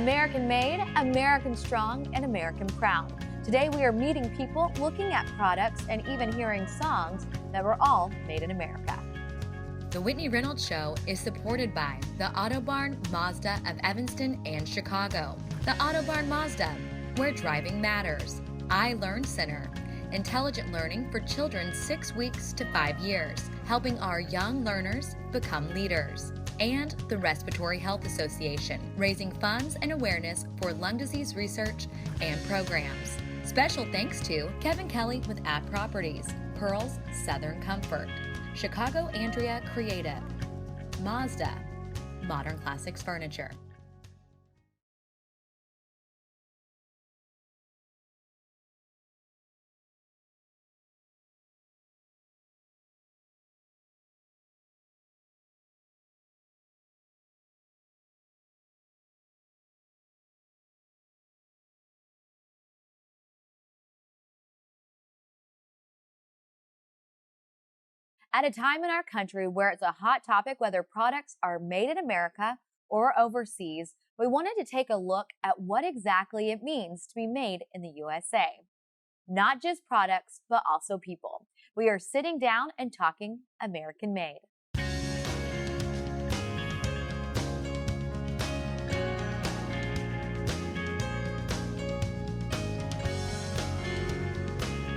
American made, American strong, and American proud. Today we are meeting people, looking at products, and even hearing songs that were all made in America. The Whitney Reynolds Show is supported by the Auto Barn Mazda of Evanston and Chicago, the Auto Barn Mazda, where driving matters, iLearn Center, intelligent learning for children 6 weeks to 5 years, helping our young learners become leaders, and the Respiratory Health Association, raising funds and awareness for lung disease research and programs. Special thanks to Kevin Kelly with App Properties, Pearl's Southern Comfort, Chicago Andrea Creative, Mazda, Modern Classics Furniture. At a time in our country where it's a hot topic whether products are made in America or overseas, we wanted to take a look at what exactly it means to be made in the USA. Not just products, but also people. We are sitting down and talking American made.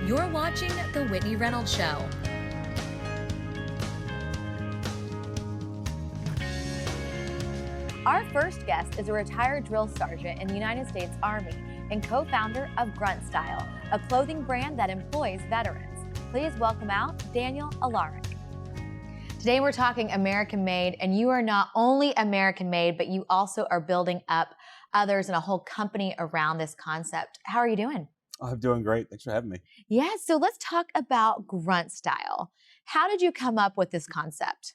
You're watching The Whitney Reynolds Show. Our first guest is a retired drill sergeant in the United States Army and co-founder of Grunt Style, a clothing brand that employs veterans. Please welcome out Daniel Alaric. Today we're talking American made, and you are not only American made, but you also are building up others and a whole company around this concept. How are you doing? I'm doing great. Thanks for having me. Yeah, so let's talk about Grunt Style. How did you come up with this concept?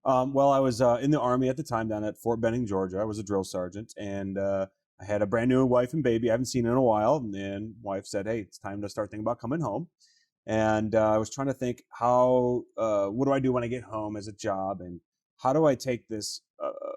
Well, I was in the Army at the time down at Fort Benning, Georgia. I was a drill sergeant, and I had a brand new wife and baby I haven't seen in a while. And wife said, hey, it's time to start thinking about coming home. And I was trying to think what do I do when I get home as a job? And how do I take this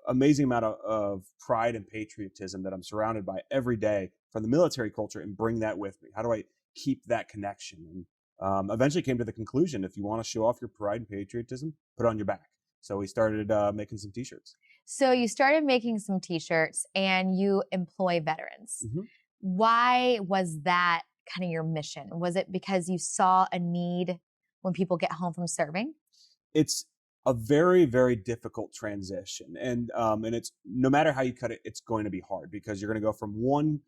amazing amount of pride and patriotism that I'm surrounded by every day from the military culture and bring that with me? How do I keep that connection? And eventually came to the conclusion, if you want to show off your pride and patriotism, put it on your back. So we started making some t-shirts. So you started making some t-shirts and you employ veterans. Mm-hmm. Why was that kind of your mission? Was it because you saw a need when people get home from serving? It's a very, very difficult transition. And it's no matter how you cut it, it's going to be hard because you're going to go from one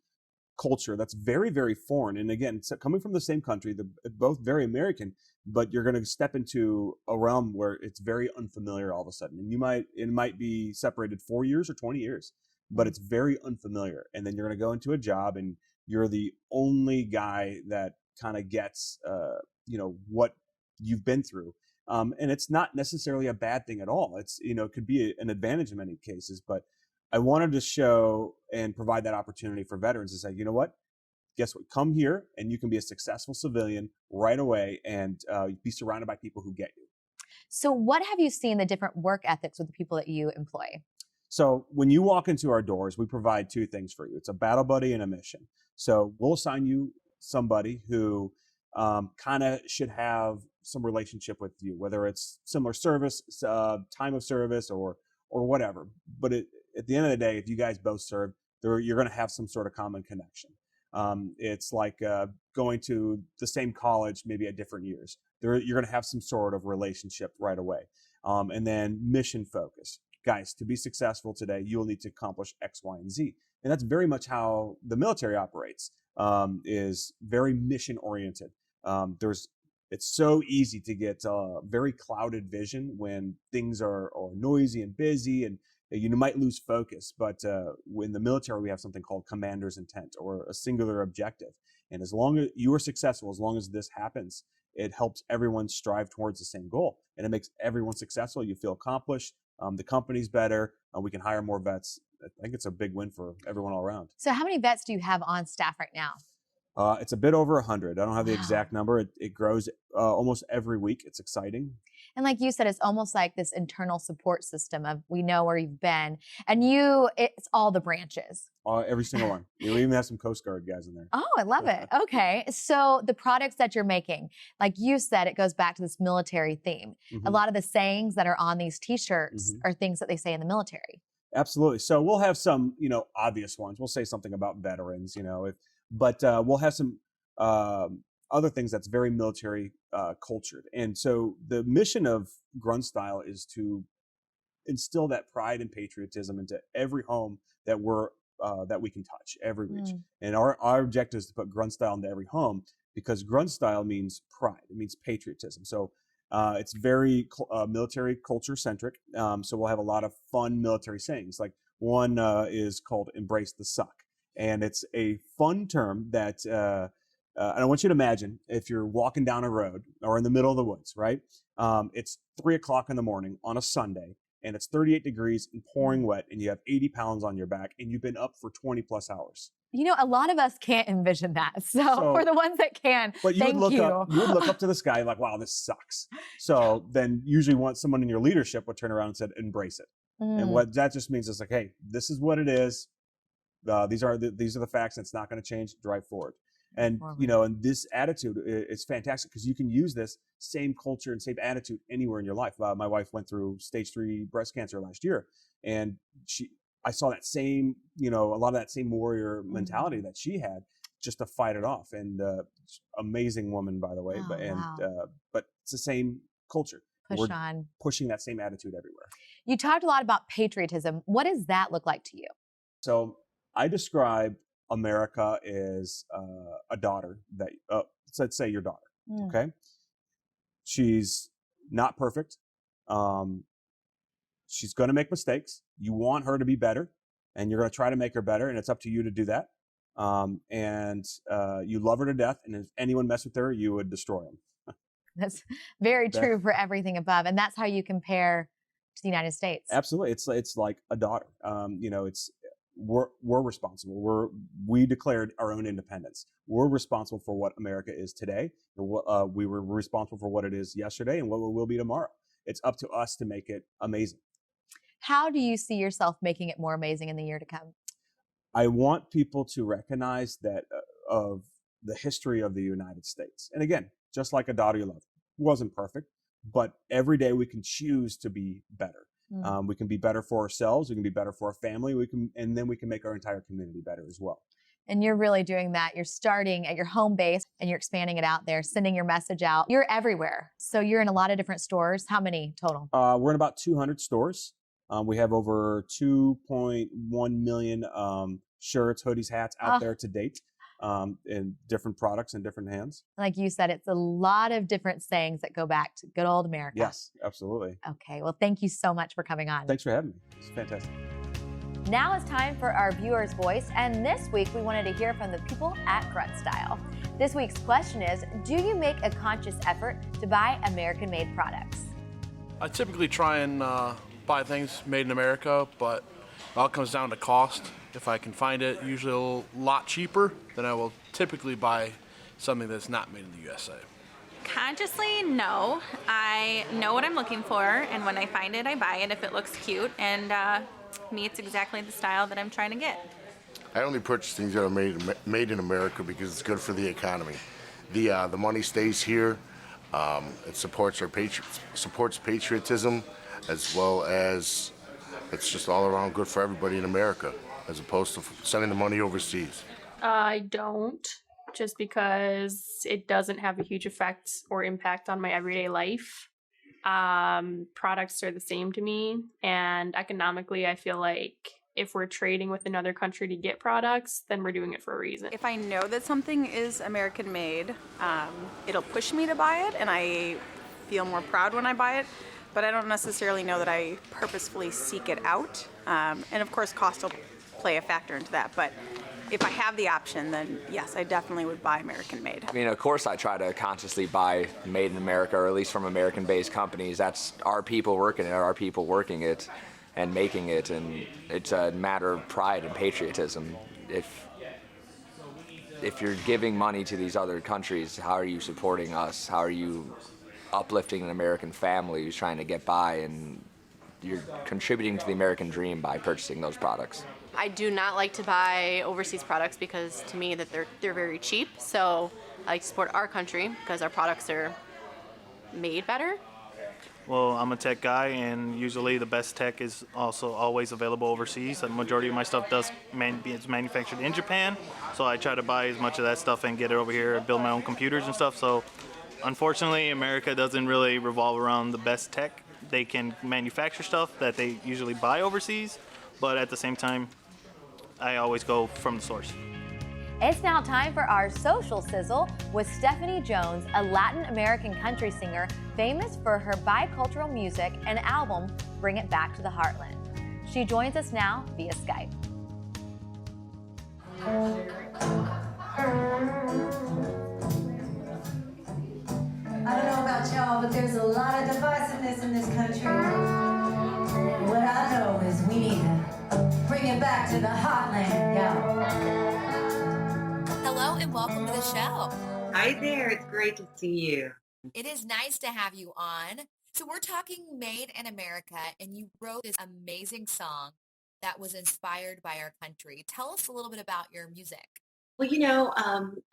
culture that's very, very foreign. And again, it's coming from the same country, both very American, but you're going to step into a realm where it's very unfamiliar all of a sudden. And it might be separated 4 years or 20 years, but it's very unfamiliar. And then you're going to go into a job and you're the only guy that kind of gets, what you've been through. And it's not necessarily a bad thing at all. It could be an advantage in many cases, but I wanted to show and provide that opportunity for veterans to say, you know what, guess what? Come here and you can be a successful civilian right away and be surrounded by people who get you. So what have you seen the different work ethics with the people that you employ? So when you walk into our doors, we provide two things for you. It's a battle buddy and a mission. So we'll assign you somebody who kind of should have some relationship with you, whether it's similar service, time of service, or whatever. But at the end of the day, if you guys both serve, you're going to have some sort of common connection. It's like going to the same college, maybe at different years. You're going to have some sort of relationship right away. And then mission focus. Guys, to be successful today, you'll need to accomplish X, Y, and Z. And that's very much how the military operates, is very mission oriented. It's so easy to get very clouded vision when things are noisy and busy, and you might lose focus. But in the military, we have something called commander's intent, or a singular objective. And as long as you are successful, as long as this happens, it helps everyone strive towards the same goal. And it makes everyone successful. You feel accomplished. The company's better. We can hire more vets. I think it's a big win for everyone all around. So how many vets do you have on staff right now? It's a bit over 100. I don't have the exact number. It grows almost every week. It's exciting. And like you said, it's almost like this internal support system of we know where you've been, and it's all the branches. Every single one. You even have some Coast Guard guys in there. Oh, I love it. Okay. So the products that you're making, like you said, it goes back to this military theme. Mm-hmm. A lot of the sayings that are on these t-shirts Mm-hmm. are things that they say in the military. Absolutely. So we'll have some, obvious ones. We'll say something about veterans, but we'll have some other things that's very military cultured. And so the mission of Grunt Style is to instill that pride and patriotism into every home that we can touch, every reach. And our objective is to put Grunt Style into every home, because Grunt Style means pride. It means patriotism. So it's very military culture centric. So we'll have a lot of fun military sayings. Like one is called "Embrace the Suck," and it's a fun term that. And I want you to imagine if you're walking down a road or in the middle of the woods, right? It's 3:00 in the morning on a Sunday, and it's 38 degrees and pouring wet, and you have 80 pounds on your back, and you've been up for 20 plus hours. A lot of us can't envision that. So for the ones that can, but you thank would you. You would look up to the sky like, wow, this sucks. So then usually someone in your leadership would turn around and said, embrace it. And what that just means is like, hey, this is what it is. These are the facts, and it's not going to change. Drive forward. And, and this attitude is fantastic, because you can use this same culture and same attitude anywhere in your life. My wife went through stage 3 breast cancer last year, and I saw that same, a lot of that same warrior mentality that she had, just to fight it off. And amazing woman, by the way. But it's the same culture. We're pushing that same attitude everywhere. You talked a lot about patriotism. What does that look like to you? So I describe America is a daughter that, let's say your daughter, okay? She's not perfect. She's going to make mistakes. You want her to be better, and you're going to try to make her better, and it's up to you to do that. And you love her to death, and if anyone messed with her, you would destroy them. That's very true for everything above, and that's how you compare to the United States. Absolutely. It's like a daughter. We're responsible. We declared our own independence. We're responsible for what America is today. We were responsible for what it is yesterday and what it will be tomorrow. It's up to us to make it amazing. How do you see yourself making it more amazing in the year to come? I want people to recognize that of the history of the United States. And again, just like a daughter you love, wasn't perfect, but every day we can choose to be better. We can be better for ourselves. We can be better for our family. And then we can make our entire community better as well. And you're really doing that. You're starting at your home base and you're expanding it out there, sending your message out. You're everywhere. So you're in a lot of different stores. How many total? We're in about 200 stores. We have over 2.1 million shirts, hoodies, hats out there to date. In different products in different hands. Like you said, it's a lot of different sayings that go back to good old America. Yes, absolutely. Okay, well, thank you so much for coming on. Thanks for having me. It's fantastic. Now it's time for our viewer's voice, and this week we wanted to hear from the people at Grunt Style. This week's question is, do you make a conscious effort to buy American-made products? I typically try and buy things made in America, but it all comes down to cost. If I can find it usually a lot cheaper, then I will typically buy something that's not made in the USA. Consciously, no. I know what I'm looking for, and when I find it, I buy it if it looks cute and meets exactly the style that I'm trying to get. I only purchase things that are made in America because it's good for the economy. The money stays here. It supports supports patriotism, as well as it's just all around good for everybody in America, as opposed to sending the money overseas. I don't, just because it doesn't have a huge effect or impact on my everyday life. Products are the same to me, and economically I feel like if we're trading with another country to get products, then we're doing it for a reason. If I know that something is American made, it'll push me to buy it, and I feel more proud when I buy it, but I don't necessarily know that I purposefully seek it out. And of course cost will play a factor into that, but if I have the option, then yes, I definitely would buy American made. I mean, of course I try to consciously buy made in America, or at least from American-based companies. That's our people working it, our people working it and making it, and it's a matter of pride and patriotism. If you're giving money to these other countries, how are you supporting us? How are you uplifting an American family who's trying to get by, and you're contributing to the American dream by purchasing those products. I do not like to buy overseas products because to me that they're very cheap. So I like to support our country because our products are made better. Well, I'm a tech guy, and usually the best tech is also always available overseas. The majority of my stuff is manufactured in Japan, so I try to buy as much of that stuff and get it over here and build my own computers and stuff. So unfortunately, America doesn't really revolve around the best tech. They can manufacture stuff that they usually buy overseas, but at the same time, I always go from the source. It's now time for our social sizzle with Stephanie Jones, a Latin American country singer famous for her bicultural music and album, Bring It Back to the Heartland. She joins us now via Skype. I don't know about y'all, but there's a lot of divisiveness in this country. What I know is we need to bring it back to the heartland, y'all. Hello and welcome to the show. Hi there, it's great to see you. It is nice to have you on. So we're talking Made in America, and you wrote this amazing song that was inspired by our country. Tell us a little bit about your music. Well,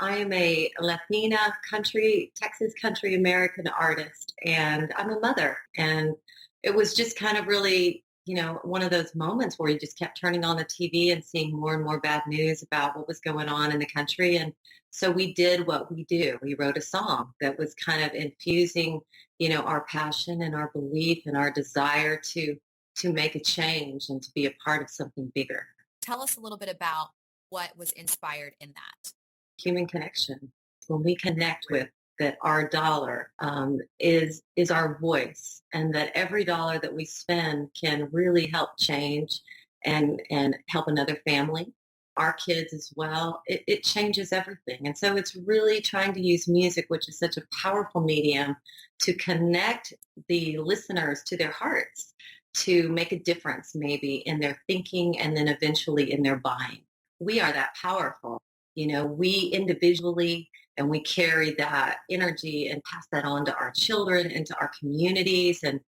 I am a Latina Texas country American artist, and I'm a mother. And it was just kind of really, one of those moments where you just kept turning on the TV and seeing more and more bad news about what was going on in the country. And so we did what we do. We wrote a song that was kind of infusing, our passion and our belief and our desire to make a change and to be a part of something bigger. Tell us a little bit about what was inspired in that. Human connection. When we connect with that our dollar is our voice, and that every dollar that we spend can really help change and help another family, our kids as well. It changes everything. And so it's really trying to use music, which is such a powerful medium, to connect the listeners to their hearts, to make a difference maybe in their thinking and then eventually in their buying. We are that powerful. We individually, and we carry that energy and pass that on to our children and to our communities. And,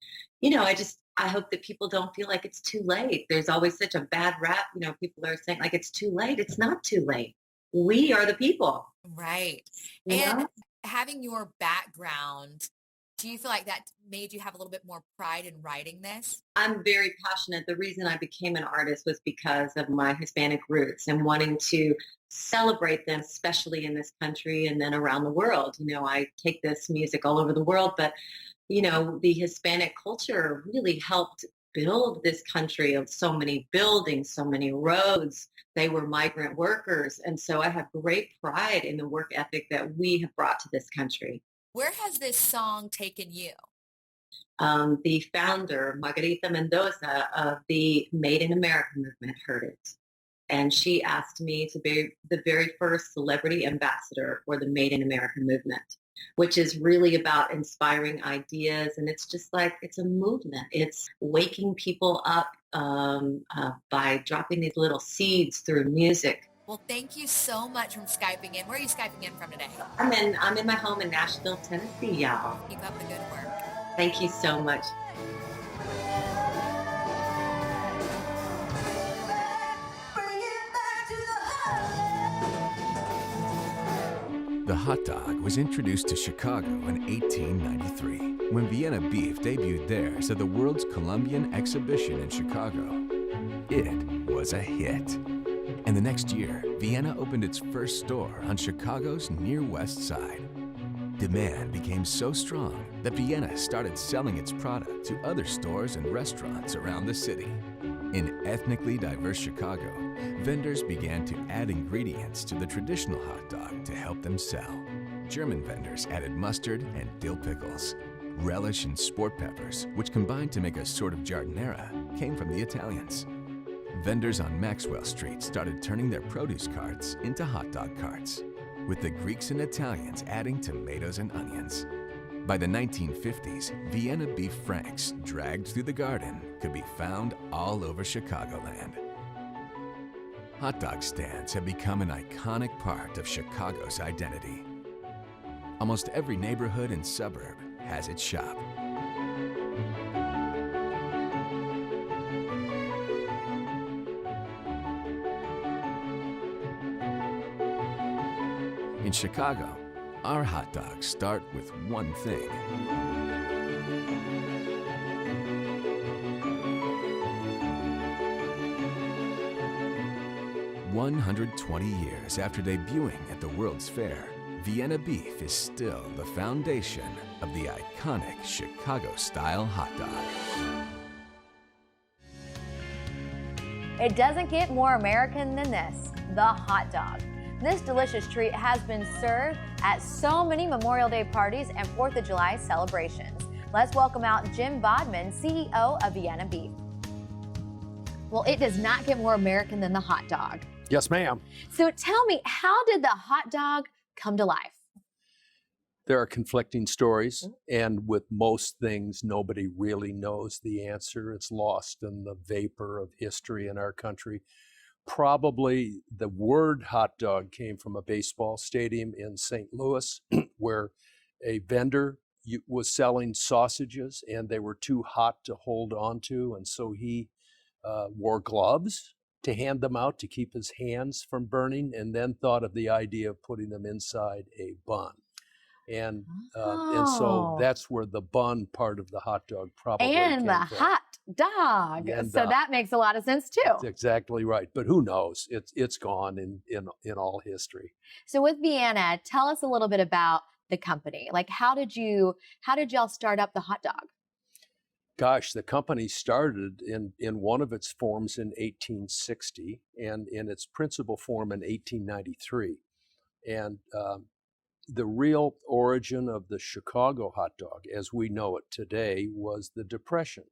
I hope that people don't feel like it's too late. There's always such a bad rap. People are saying like it's too late. It's not too late. We are the people. Right. And having your background, do you feel like that made you have a little bit more pride in writing this? I'm very passionate. The reason I became an artist was because of my Hispanic roots and wanting to celebrate them, especially in this country and then around the world. I take this music all over the world, but, the Hispanic culture really helped build this country of so many buildings, so many roads. They were migrant workers. And so I have great pride in the work ethic that we have brought to this country. Where has this song taken you? The founder, Margarita Mendoza of the Made in America movement, heard it. And she asked me to be the very first celebrity ambassador for the Made in America movement, which is really about inspiring ideas. And it's just like, it's a movement. It's waking people up by dropping these little seeds through music. Well, thank you so much for Skyping in. Where are you Skyping in from today? I'm in my home in Nashville, Tennessee, y'all. Keep up the good work. Thank you so much. The hot dog was introduced to Chicago in 1893 when Vienna beef debuted theirs at the World's Columbian Exhibition in Chicago. It was a hit. And the next year, Vienna opened its first store on Chicago's near west side. Demand became so strong that Vienna started selling its product to other stores and restaurants around the city. In ethnically diverse Chicago, vendors began to add ingredients to the traditional hot dog to help them sell. German vendors added mustard and dill pickles. Relish and sport peppers, which combined to make a sort of giardiniera, came from the Italians. Vendors on Maxwell Street started turning their produce carts into hot dog carts, with the Greeks and Italians adding tomatoes and onions. By the 1950s, Vienna beef franks dragged through the garden could be found all over Chicagoland. Hot dog stands have become an iconic part of Chicago's identity. Almost every neighborhood and suburb has its shop. In Chicago, our hot dogs start with one thing. 120 years after debuting at the World's Fair, Vienna beef is still the foundation of the iconic Chicago-style hot dog. It doesn't get more American than this, the hot dog. This delicious treat has been served at so many Memorial Day parties and 4th of July celebrations. Let's welcome out Jim Bodman, CEO of Vienna Beef. Well, it does not get more American than the hot dog. Yes, ma'am. So tell me, how did the hot dog come to life? There are conflicting stories, and with most things, nobody really knows the answer. It's lost in the vapor of history in our country. Probably the word hot dog came from a baseball stadium in St. Louis where a vendor was selling sausages and they were too hot to hold on to, and so he wore gloves to hand them out to keep his hands from burning, and then thought of the idea of putting them inside a bun. And so that's where the bun part of the hot dog probably came and the from. hot dog. And so that makes a lot of sense too. That's exactly right. But who knows? It's gone in all history. So with Vienna, tell us a little bit about the company. Like how did y'all start up the hot dog? Gosh, the company started in one of its forms in 1860 and in its principal form in 1893. And the real origin of the Chicago hot dog, as we know it today, was the Depression,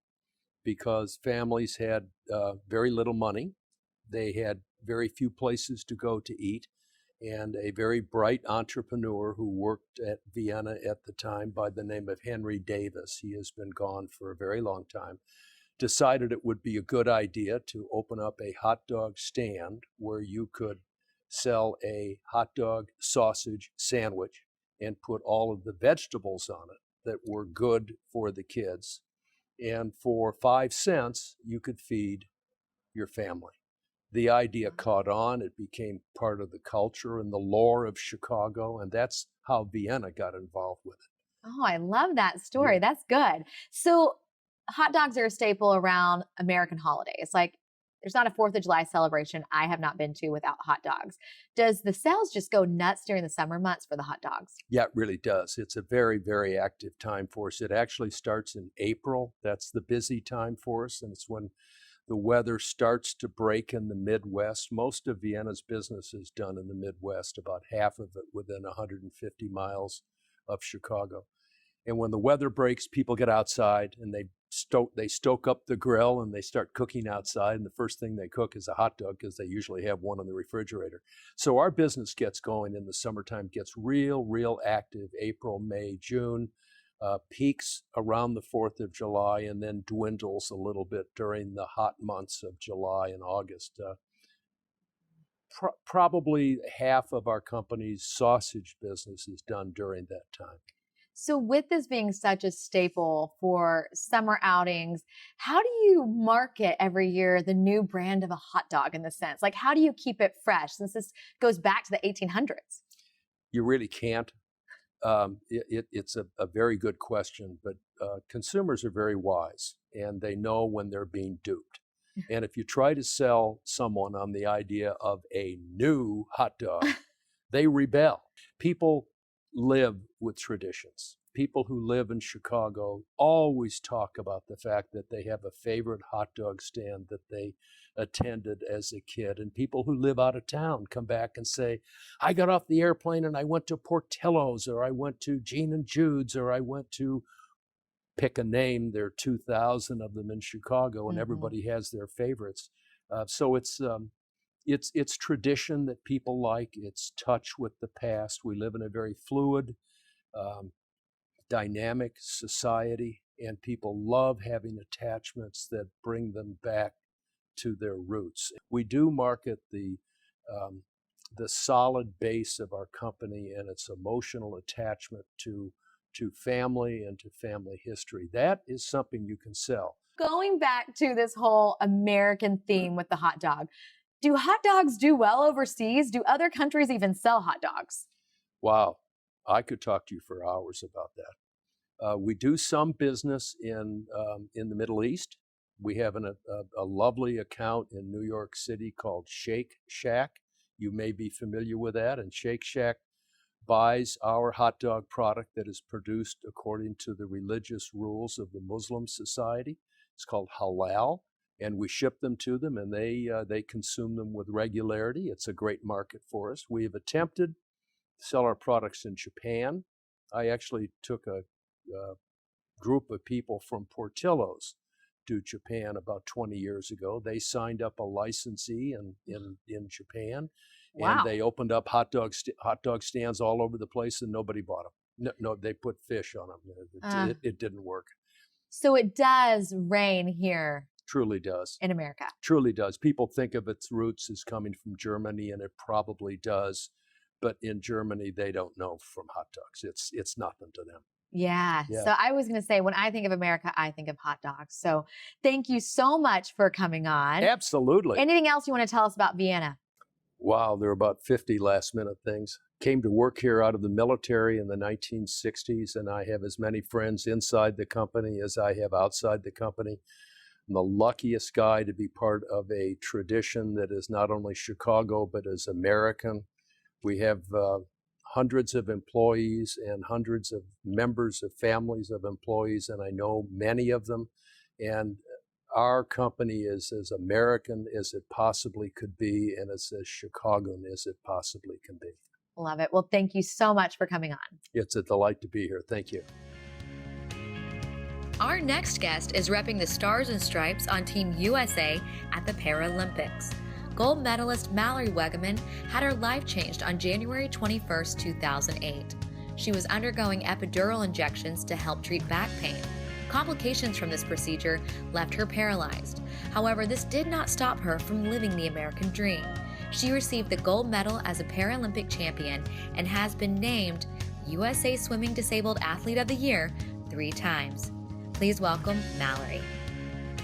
because families had very little money. They had very few places to go to eat. And a very bright entrepreneur who worked at Vienna at the time by the name of Henry Davis, he has been gone for a very long time, decided it would be a good idea to open up a hot dog stand where you could sell a hot dog sausage sandwich and put all of the vegetables on it that were good for the kids. And for 5 cents, you could feed your family. The idea caught on. It became part of the culture and the lore of Chicago, and that's how Vienna got involved with it. Oh, I love that story. Yeah. That's good. So hot dogs are a staple around American holidays. Like there's not a 4th of July celebration I have not been to without hot dogs. Does the sales just go nuts during the summer months for the hot dogs? Yeah, it really does. It's a very, very active time for us. It actually starts in April. That's the busy time for us, and it's when the weather starts to break in the Midwest. Most of Vienna's business is done in the Midwest, about half of it within 150 miles of Chicago. And when the weather breaks, people get outside and they stoke up the grill and they start cooking outside. And the first thing they cook is a hot dog because they usually have one in the refrigerator. So our business gets going in the summertime, gets real active, April, May, June. Peaks around the 4th of July and then dwindles a little bit during the hot months of July and August. Probably half of our company's sausage business is done during that time. So with this being such a staple for summer outings, how do you market every year the new brand of a hot dog in the sense? Like how do you keep it fresh since this goes back to the 1800s? You really can't. It's a very good question, but consumers are very wise and they know when they're being duped. And if you try to sell someone on the idea of a new hot dog, they rebel. People live with traditions. People who live in Chicago always talk about the fact that they have a favorite hot dog stand that they attended as a kid. And people who live out of town come back and say, I got off the airplane and I went to Portillo's, or I went to Gene and Jude's, or I went to pick a name. There are 2,000 of them in Chicago, and everybody has their favorites. So it's tradition that people like. It's touch with the past. We live in a very fluid, dynamic society, and people love having attachments that bring them back to their roots. We do market the solid base of our company and its emotional attachment to to family and to family history. That is something you can sell. Going back to this whole American theme with the hot dog, do hot dogs do well overseas? Do other countries even sell hot dogs? Wow, I could talk to you for hours about that. We do some business in the Middle East. We have a lovely account in New York City called Shake Shack. You may be familiar with that. And Shake Shack buys our hot dog product that is produced according to the religious rules of the Muslim society. It's called halal, and we ship them to them, and they consume them with regularity. It's a great market for us. We have attempted to sell our products in Japan. I actually took a group of people from Portillo's to Japan about 20 years ago. They signed up a licensee in Japan. Wow. And they opened up hot dog stands all over the place, and nobody bought them. No, they put fish on them. It didn't work. So it does rain here. Truly does. In America. Truly does. People think of its roots as coming from Germany, and it probably does. But in Germany, they don't know from hot dogs. It's nothing to them. Yeah. So I was going to say, when I think of America, I think of hot dogs. So thank you so much for coming on. Absolutely. Anything else you want to tell us about Vienna? Wow, there were about 50 last-minute things. Came to work here out of the military in the 1960s, and I have as many friends inside the company as I have outside the company. I'm the luckiest guy to be part of a tradition that is not only Chicago, but is American. We have hundreds of employees and hundreds of members of families of employees, and I know many of them. And our company is as American as it possibly could be, and it's as Chicagoan as it possibly can be. Love it. Well, thank you so much for coming on. It's a delight to be here. Thank you. Our next guest is repping the Stars and Stripes on Team USA at the Paralympics. Gold medalist Mallory Wegeman had her life changed on January 21st, 2008. She was undergoing epidural injections to help treat back pain. Complications from this procedure left her paralyzed. However, this did not stop her from living the American dream. She received the gold medal as a Paralympic champion and has been named USA Swimming Disabled Athlete of the Year 3 times. Please welcome Mallory.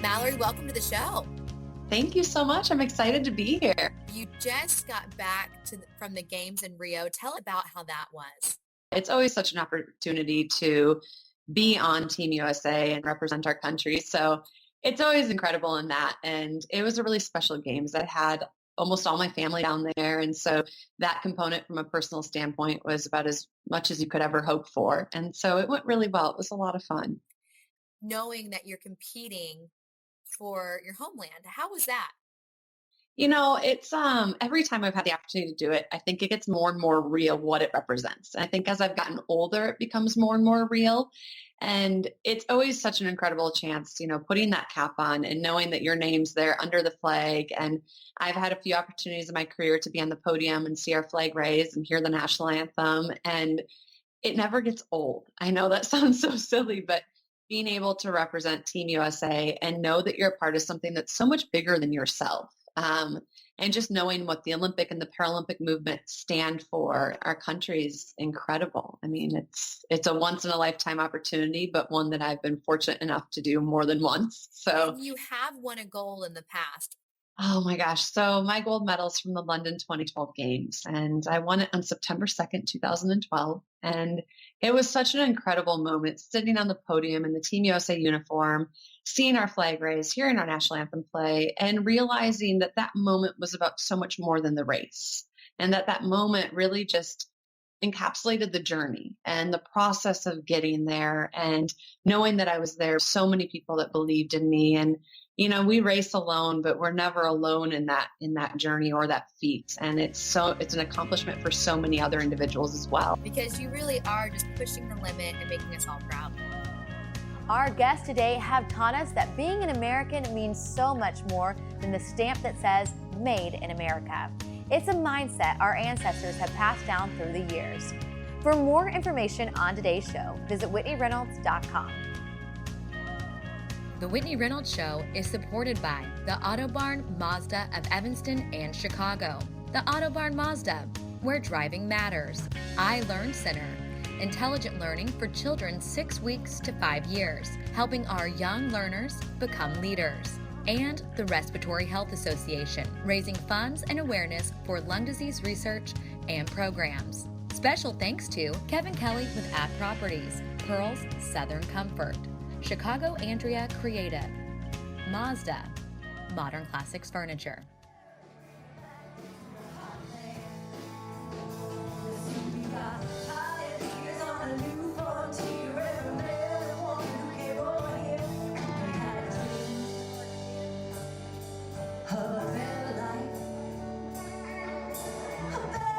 Mallory, welcome to the show. Thank you so much. I'm excited to be here. You just got back from the games in Rio. Tell about how that was. It's always such an opportunity to be on Team USA and represent our country. So it's always incredible in that. And it was a really special games. I had almost all my family down there. And so that component from a personal standpoint was about as much as you could ever hope for. And so it went really well. It was a lot of fun. Knowing that you're competing for your homeland, how was that? You know, it's every time I've had the opportunity to do it, I think it gets more and more real what it represents. And I think as I've gotten older, it becomes more and more real. And it's always such an incredible chance, you know, putting that cap on and knowing that your name's there under the flag. And I've had a few opportunities in my career to be on the podium and see our flag raised and hear the national anthem. And it never gets old. I know that sounds so silly, but being able to represent Team USA and know that you're a part of something that's so much bigger than yourself. And just knowing what the Olympic and the Paralympic movement stand for our country is incredible. I mean, it's a once in a lifetime opportunity, but one that I've been fortunate enough to do more than once. So you have won a gold in the past. Oh my gosh. So my gold medal is from the London 2012 Games, and I won it on September 2nd, 2012. And it was such an incredible moment sitting on the podium in the Team USA uniform, seeing our flag raised, hearing our national anthem play, and realizing that that moment was about so much more than the race. And that moment really just encapsulated the journey and the process of getting there, and knowing that I was there, so many people that believed in me. And you know, we race alone, but we're never alone in that journey or that feat. And it's an accomplishment for so many other individuals as well. Because you really are just pushing the limit and making us all proud. Our guests today have taught us that being an American means so much more than the stamp that says Made in America. It's a mindset our ancestors have passed down through the years. For more information on today's show, visit WhitneyReynolds.com. The Whitney Reynolds Show is supported by the Autobarn Mazda of Evanston and Chicago. The Autobarn Mazda, where driving matters. I Learn Center. intelligent learning for children 6 weeks to 5 years, helping our young learners become leaders. And the Respiratory Health Association, raising funds and awareness for lung disease research and programs. Special thanks to Kevin Kelly with App Properties, Pearls Southern Comfort, Chicago Andrea Creative, Mazda, Modern Classics Furniture. A better life, a better